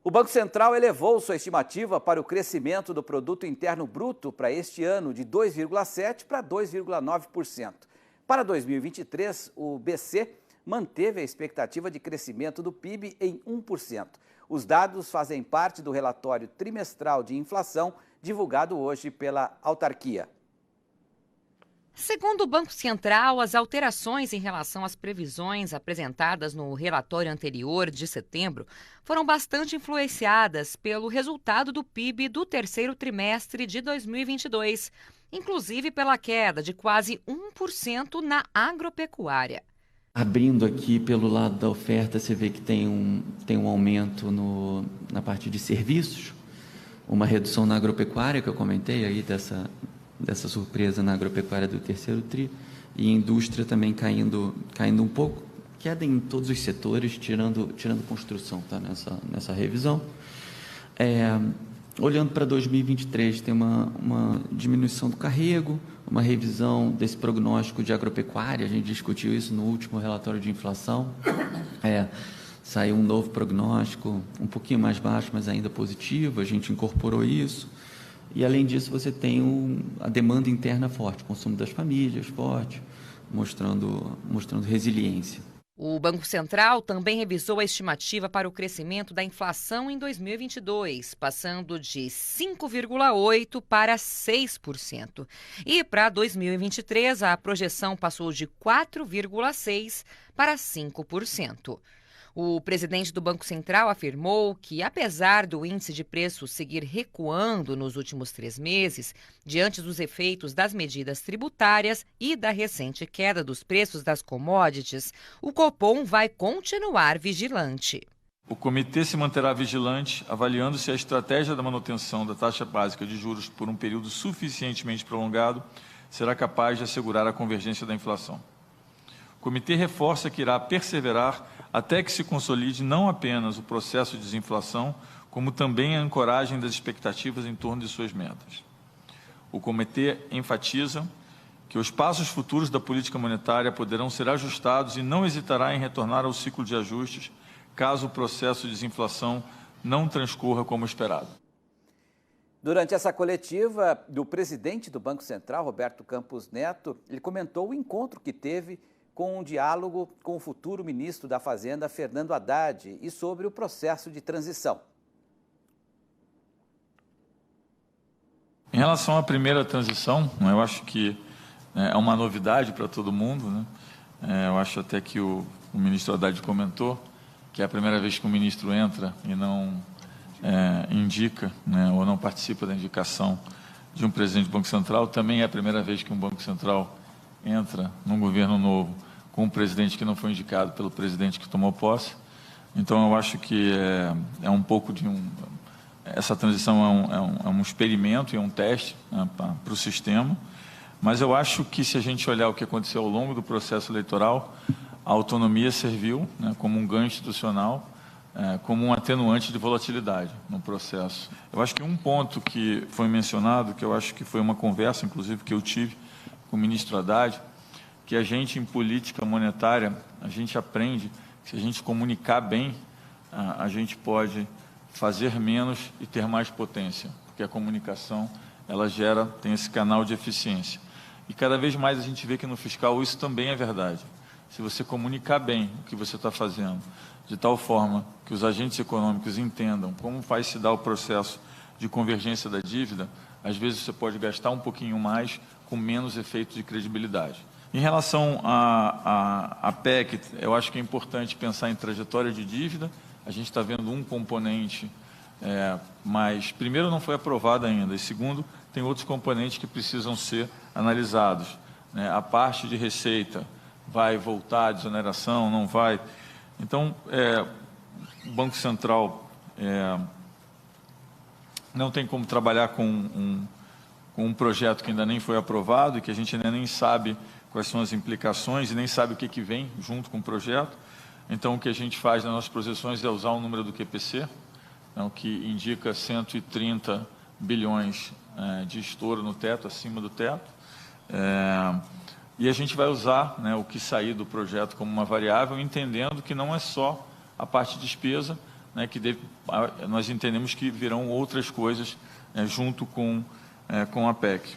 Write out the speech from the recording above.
O Banco Central elevou sua estimativa para o crescimento do Produto Interno Bruto para este ano de 2,7% para 2,9%. Para 2023, o BC manteve a expectativa de crescimento do PIB em 1%. Os dados fazem parte do relatório trimestral de inflação divulgado hoje pela autarquia. Segundo o Banco Central, as alterações em relação às previsões apresentadas no relatório anterior de setembro foram bastante influenciadas pelo resultado do PIB do terceiro trimestre de 2022, inclusive pela queda de quase 1% na agropecuária. Abrindo aqui pelo lado da oferta, você vê que tem um aumento na parte de serviços, uma redução na agropecuária, que eu comentei aí dessa surpresa na agropecuária do terceiro tri, e indústria também caindo um pouco, queda em todos os setores, tirando construção, tá, nessa revisão. Olhando para 2023, tem uma diminuição do carrego, uma revisão desse prognóstico de agropecuária, a gente discutiu isso no último relatório de inflação, saiu um novo prognóstico, um pouquinho mais baixo, mas ainda positivo, a gente incorporou isso. E, além disso, você tem a demanda interna forte, o consumo das famílias forte, mostrando resiliência. O Banco Central também revisou a estimativa para o crescimento da inflação em 2022, passando de 5,8% para 6%. E para 2023, a projeção passou de 4,6% para 5%. O presidente do Banco Central afirmou que, apesar do índice de preços seguir recuando nos últimos 3 meses, diante dos efeitos das medidas tributárias e da recente queda dos preços das commodities, o Copom vai continuar vigilante. O comitê se manterá vigilante, avaliando se a estratégia da manutenção da taxa básica de juros por um período suficientemente prolongado será capaz de assegurar a convergência da inflação. O comitê reforça que irá perseverar até que se consolide não apenas o processo de desinflação, como também a ancoragem das expectativas em torno de suas metas. O comitê enfatiza que os passos futuros da política monetária poderão ser ajustados e não hesitará em retornar ao ciclo de ajustes, caso o processo de desinflação não transcorra como esperado. Durante essa coletiva, do presidente do Banco Central, Roberto Campos Neto, ele comentou o encontro que teve com um diálogo com o futuro ministro da Fazenda, Fernando Haddad, e sobre o processo de transição. Em relação à primeira transição, eu acho que é uma novidade para todo mundo, né? Eu acho até que o ministro Haddad comentou que é a primeira vez que o ministro entra e não indica, né, ou não participa da indicação de um presidente do Banco Central. Também é a primeira vez que um Banco Central entra num governo novo com um presidente que não foi indicado pelo presidente que tomou posse. Então, eu acho que é um pouco de essa transição é um experimento e é um teste, né, para o sistema, mas eu acho que, se a gente olhar o que aconteceu ao longo do processo eleitoral, a autonomia serviu, né, como um ganho institucional, como um atenuante de volatilidade no processo. Eu acho que um ponto que foi mencionado, que eu acho que foi uma conversa, inclusive, que eu tive com o ministro Haddad, que a gente, em política monetária, a gente aprende que, se a gente comunicar bem, a gente pode fazer menos e ter mais potência, porque a comunicação, ela tem esse canal de eficiência. E cada vez mais a gente vê que no fiscal isso também é verdade. Se você comunicar bem o que você está fazendo, de tal forma que os agentes econômicos entendam como vai se dar o processo de convergência da dívida, às vezes você pode gastar um pouquinho mais com menos efeito de credibilidade. Em relação à PEC, eu acho que é importante pensar em trajetória de dívida. A gente está vendo um componente, mas, primeiro, não foi aprovado ainda, e, segundo, tem outros componentes que precisam ser analisados, né? A parte de receita vai voltar à desoneração, não vai? Então, o Banco Central não tem como trabalhar com um projeto que ainda nem foi aprovado e que a gente ainda nem sabe quais são as implicações e nem sabe o que vem junto com o projeto. Então, o que a gente faz nas nossas projeções é usar o número do QPC, o que indica 130 bilhões de estouro no teto, acima do teto. E a gente vai usar, o que sair do projeto como uma variável, entendendo que não é só a parte de despesa, né, que nós entendemos que virão outras coisas junto com a PEC.